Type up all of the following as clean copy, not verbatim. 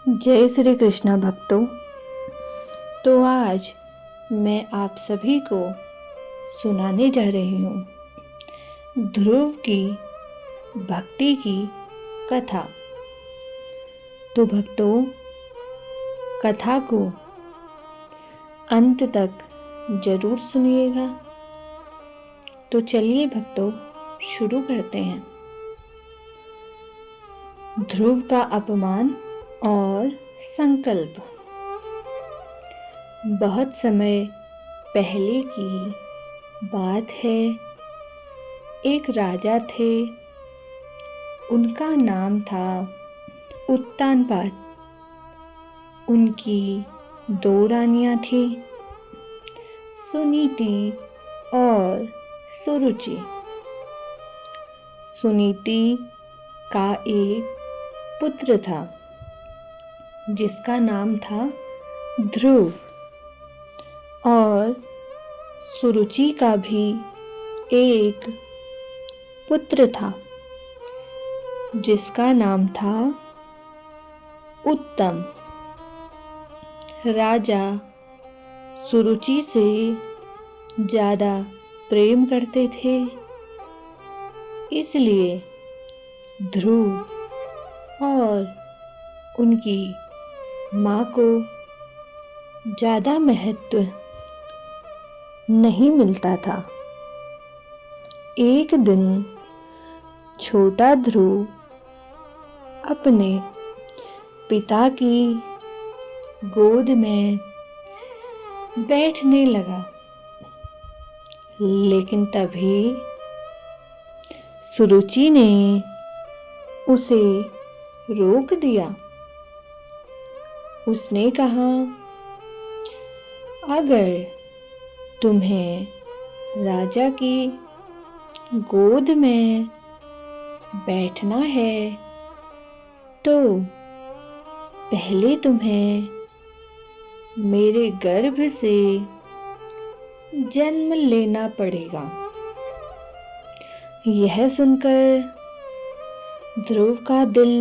जय श्री कृष्ण भक्तों। तो आज मैं आप सभी को सुनाने जा रही हूँ ध्रुव की भक्ति की कथा। तो भक्तों, कथा को अंत तक जरूर सुनिएगा। तो चलिए भक्तों, शुरू करते हैं। ध्रुव का अपमान और संकल्प। बहुत समय पहले की बात है। एक राजा थे, उनका नाम था उत्तानपाद। उनकी 2 रानियां थी, सुनीति और सुरुचि। सुनीति का एक पुत्र था जिसका नाम था ध्रुव, और सुरुचि का भी एक पुत्र था जिसका नाम था उत्तम। राजा सुरुचि से ज़्यादा प्रेम करते थे, इसलिए ध्रुव और उनकी माँ को ज़्यादा महत्व नहीं मिलता था। एक दिन छोटा ध्रुव अपने पिता की गोद में बैठने लगा, लेकिन तभी सुरुचि ने उसे रोक दिया। उसने कहा, अगर तुम्हें राजा की गोद में बैठना है तो पहले तुम्हें मेरे गर्भ से जन्म लेना पड़ेगा। यह सुनकर ध्रुव का दिल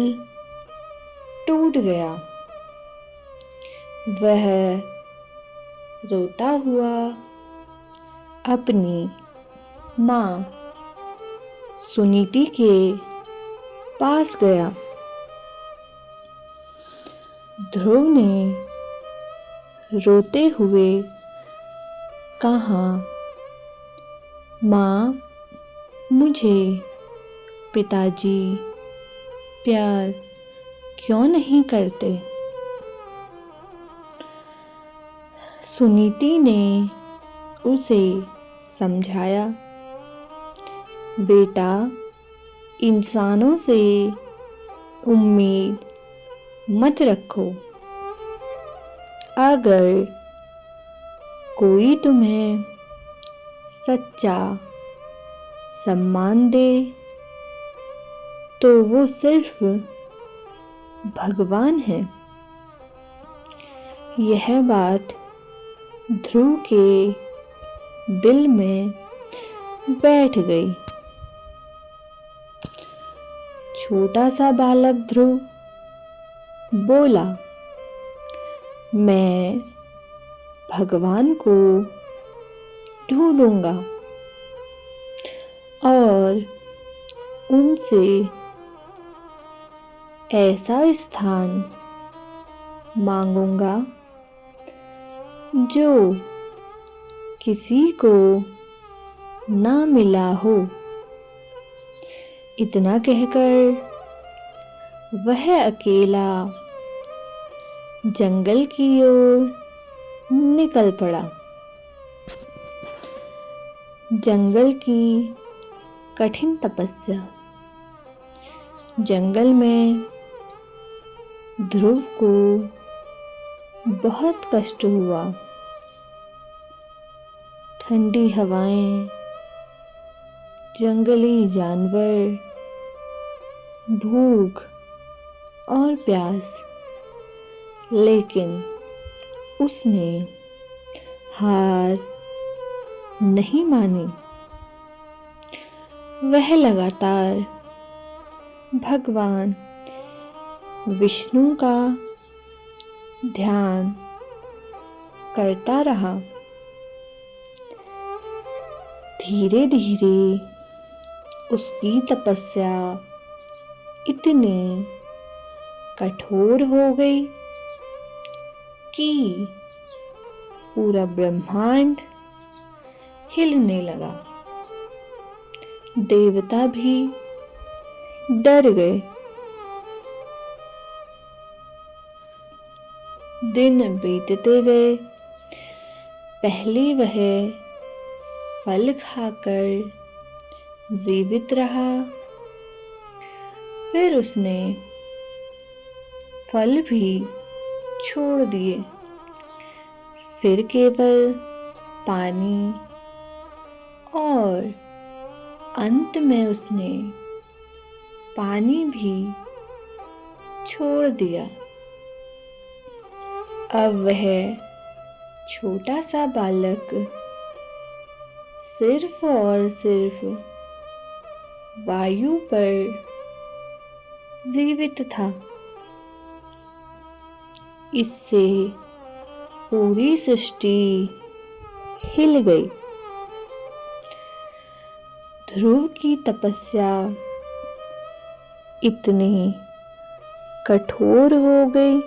टूट गया। वह रोता हुआ अपनी माँ सुनीति के पास गया। ध्रुव ने रोते हुए कहा, माँ, मुझे पिताजी प्यार क्यों नहीं करते? सुनीति ने उसे समझाया, बेटा, इंसानों से उम्मीद मत रखो। अगर कोई तुम्हें सच्चा सम्मान दे तो वो सिर्फ भगवान है। यह बात ध्रुव के दिल में बैठ गई। छोटा सा बालक ध्रुव बोला, मैं भगवान को ढूंढूंगा और उनसे ऐसा स्थान मांगूंगा जो किसी को ना मिला हो। इतना कहकर वह अकेला जंगल की ओर निकल पड़ा। जंगल की कठिन तपस्या। जंगल में ध्रुव को बहुत कष्ट हुआ। ठंडी हवाएं, जंगली जानवर, भूख और प्यास, लेकिन उसने हार नहीं मानी। वह लगातार भगवान विष्णु का ध्यान करता रहा। धीरे धीरे उसकी तपस्या इतनी कठोर हो गई कि पूरा ब्रह्मांड हिलने लगा। देवता भी डर गए। दिन बीतते गए। पहले वह फल खाकर जीवित रहा, फिर उसने फल भी छोड़ दिए। फिर केवल पानी और अंत में उसने पानी भी छोड़ दिया। अब वह छोटा सा बालक सिर्फ और सिर्फ वायु पर जीवित था। इससे पूरी सृष्टि हिल गई। ध्रुव की तपस्या इतनी कठोर हो गई,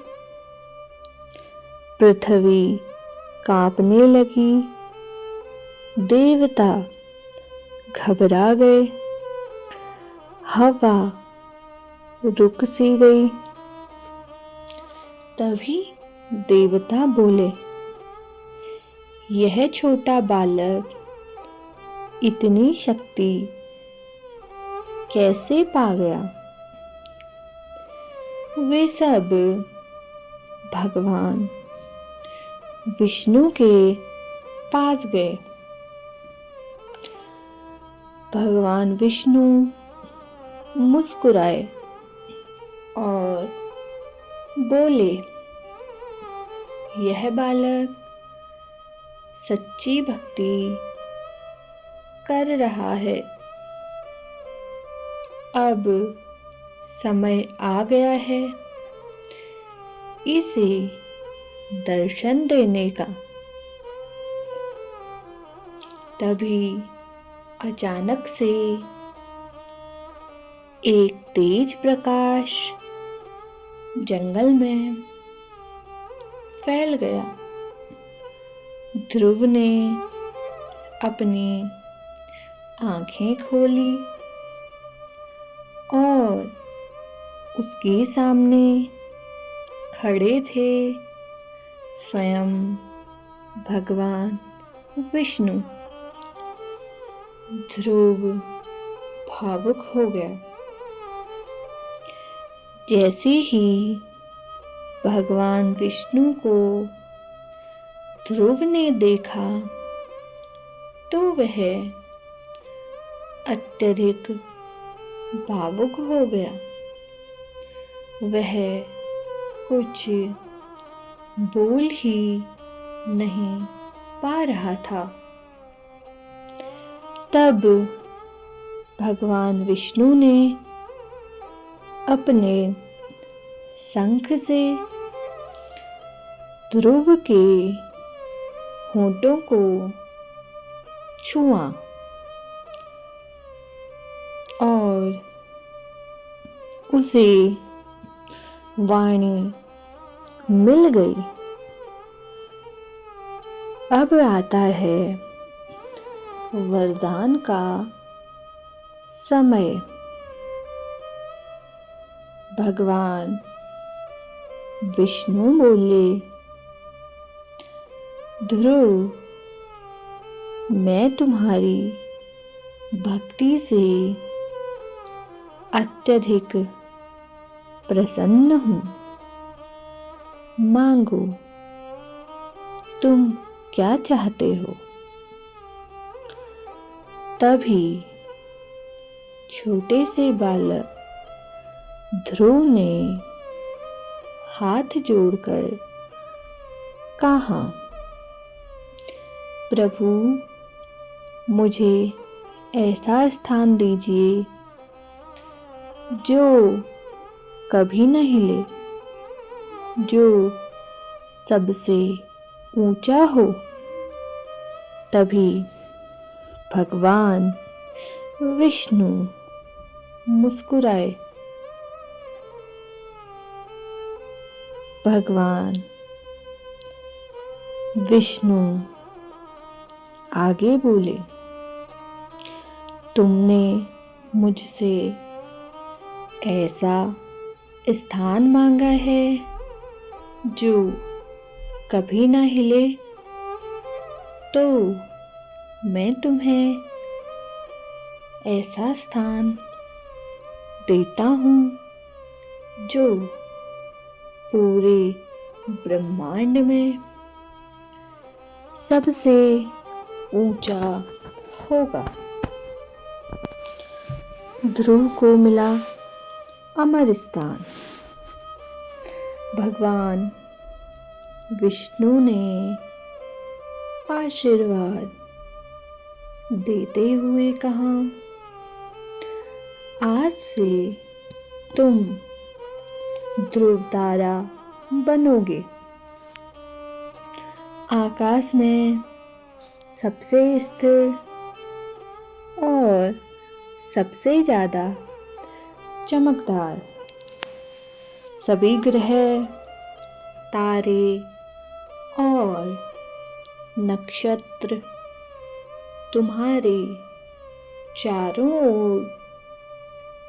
पृथ्वी कांपने लगी। देवता घबरा गए। हवा रुक सी गई। तभी देवता बोले, यह छोटा बालक इतनी शक्ति कैसे पा गया? वे सब भगवान विष्णु के पास गए। भगवान विष्णु मुस्कुराए और बोले, यह बालक सच्ची भक्ति कर रहा है। अब समय आ गया है इसे दर्शन देने का। तभी अचानक से एक तेज प्रकाश जंगल में फैल गया। ध्रुव ने अपनी आंखें खोली और उसके सामने खड़े थे स्वयं भगवान विष्णु। ध्रुव भावुक हो गया। जैसे ही भगवान विष्णु को ध्रुव ने देखा तो वह अत्यधिक भावुक हो गया। वह कुछ बोल ही नहीं पा रहा था। तब भगवान विष्णु ने अपने शंख से ध्रुव के होंठों को छुआ और उसे वाणी मिल गई। अब आता है वरदान का समय। भगवान विष्णु बोले, ध्रुव, मैं तुम्हारी भक्ति से अत्यधिक प्रसन्न हूँ। मांगो, तुम क्या चाहते हो? तभी छोटे से बालक ध्रुव ने हाथ जोड़कर कहा, प्रभु, मुझे ऐसा स्थान दीजिए जो कभी न हिले, जो सबसे ऊंचा हो, तभी भगवान विष्णु मुस्कुराए। भगवान विष्णु आगे बोले, तुमने मुझसे ऐसा स्थान मांगा है जो कभी ना हिले, तो मैं तुम्हें ऐसा स्थान देता हूँ जो पूरे ब्रह्मांड में सबसे ऊंचा होगा। ध्रुव को मिला अमर स्थान। भगवान विष्णु ने आशीर्वाद देते हुए कहा, आज से तुम ध्रुव तारा बनोगे। आकाश में सबसे स्थिर और सबसे ज़्यादा चमकदार सभी ग्रह, तारे और नक्षत्र तुम्हारे चारों ओर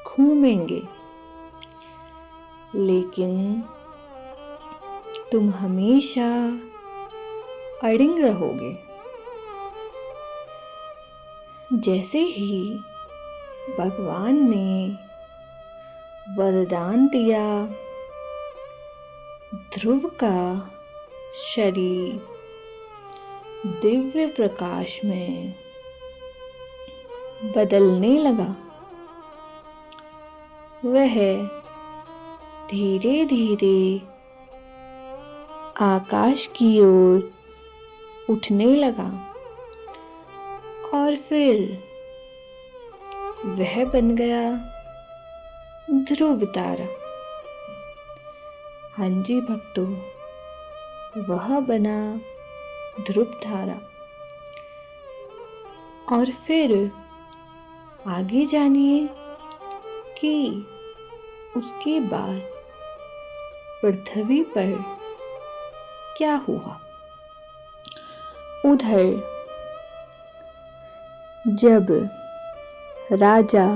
घूमेंगे, लेकिन तुम हमेशा अड़िग रहोगे। जैसे ही भगवान ने वरदान दिया, ध्रुव का शरीर दिव्य प्रकाश में बदलने लगा। वह धीरे धीरे आकाश की ओर उठने लगा और फिर वह बन गया ध्रुव तारा। हाँ जी भक्तों, वह बना ध्रुव तारा। और फिर आगे जानिए कि उसके बाद पृथ्वी पर क्या हुआ। उधर जब राजा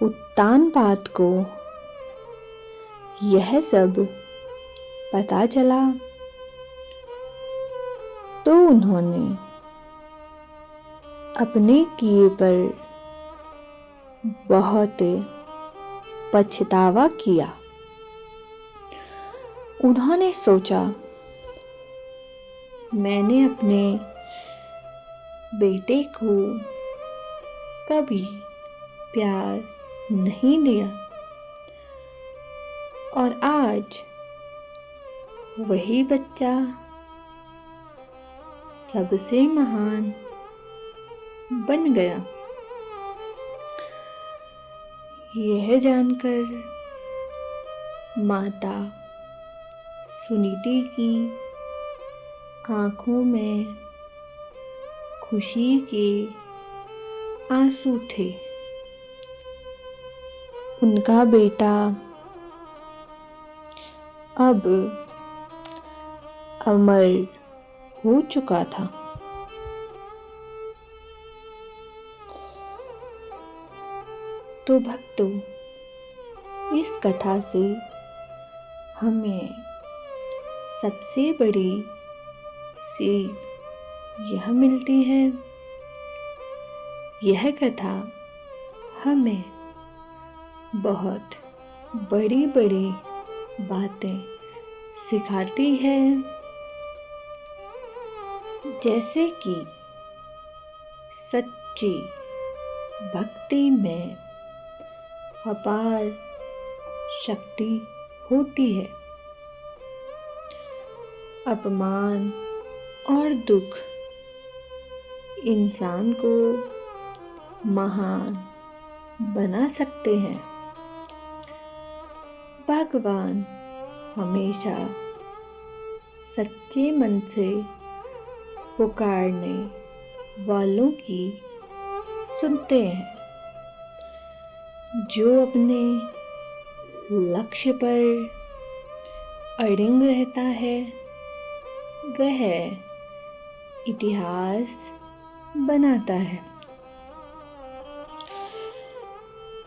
उत्तानपाद को यह सब पता चला, तो उन्होंने अपने किए पर बहुत पछतावा किया। उन्होंने सोचा, मैंने अपने बेटे को कभी प्यार नहीं दिया और आज वही बच्चा सबसे महान बन गया। यह जानकर माता सुनीति की आँखों में खुशी के आंसू थे। उनका बेटा अब अमर हो चुका था। तो भक्तों, इस कथा से हमें सबसे बड़ी सीख यह मिलती है, यह कथा हमें बहुत बड़ी बड़ी बातें सिखाती है। जैसे कि सच्ची भक्ति में अपार शक्ति होती है। अपमान और दुख इंसान को महान बना सकते हैं। भगवान हमेशा सच्चे मन से पुकारने वालों की सुनते हैं। जो अपने लक्ष्य पर अड़िग रहता है वह इतिहास बनाता है।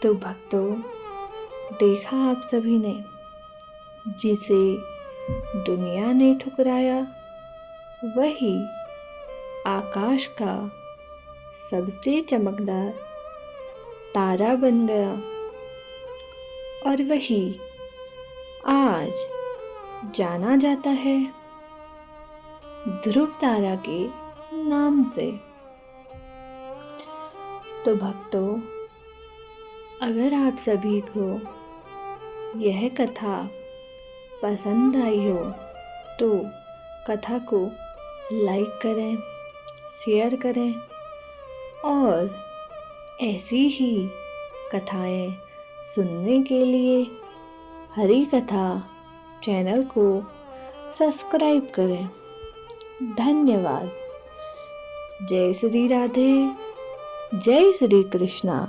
तो भक्तों, देखा आप सभी ने, जिसे दुनिया ने ठुकराया वही आकाश का सबसे चमकदार तारा बन गया, और वही आज जाना जाता है ध्रुव तारा के नाम से। तो भक्तों, अगर आप सभी को यह कथा पसंद आई हो तो कथा को लाइक करें, शेयर करें और ऐसी ही कथाएं सुनने के लिए हरी कथा चैनल को सब्सक्राइब करें। धन्यवाद। जय श्री राधे, जय श्री कृष्णा।